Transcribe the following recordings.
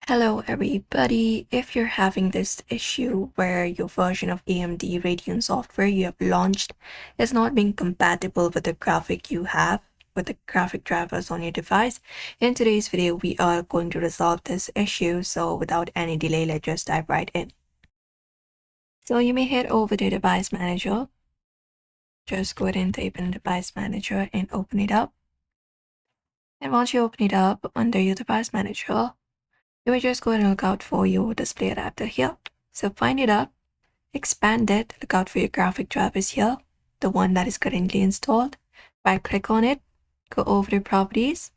Hello everybody, if you're having this issue where your version of AMD Radeon software you have launched is not being compatible with the graphic you have, with the graphic drivers on your device, in today's video we are going to resolve this issue. So without any delay, let's just dive right in. So you may head over to Device Manager. Just go ahead and type in Device Manager and open it up. And once you open it up under your Device Manager, you may just go ahead and look out for your display adapter here. So find it up, expand it, look out for your graphic drivers here, the one that is currently installed. Right click on it, go over to properties,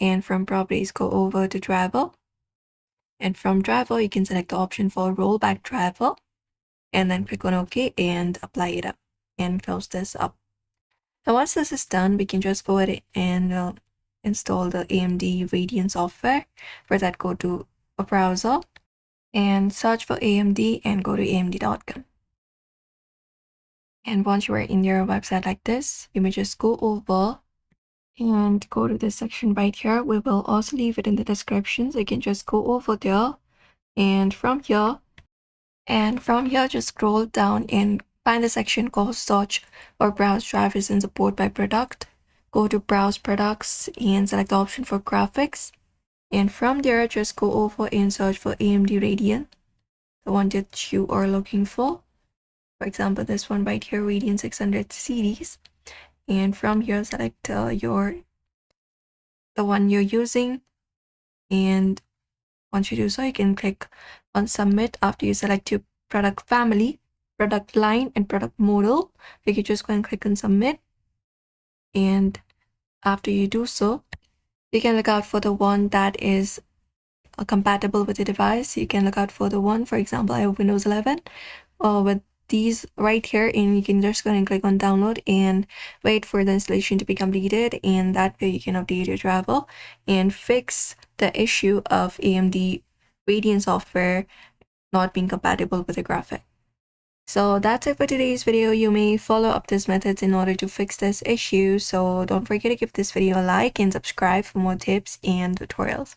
and from properties go over to driver. And from driver you can select the option for rollback driver and then click on OK and apply it up and close this up. Now once this is done, we can just go ahead and install the AMD Radeon software. For that, go to a browser and search for AMD and go to amd.com. And once you are in your website like this, you may just go over and go to this section right here. We will also leave it in the description, so you can just go over there and from here just scroll down and find the section called search or browse drivers and support by product. Go to browse products and select the option for graphics. And from there, just go over and search for AMD Radeon, the one that you are looking for. For example, this one right here, Radeon 600 series. And from here, select the one you're using. And once you do so, you can click on submit after you select your product family, product line, and product model. You can just go and click on submit. And after you do so, you can look out for the one that is compatible with the device. You can look out for the one, for example, I have Windows 11 with these right here, and you can just go and click on download and wait for the installation to be completed, and that way you can update your driver and fix the issue of AMD Radeon software not being compatible with the graphic. So that's it for today's video. You may follow up these methods in order to fix this issue. So don't forget to give this video a like and subscribe for more tips and tutorials.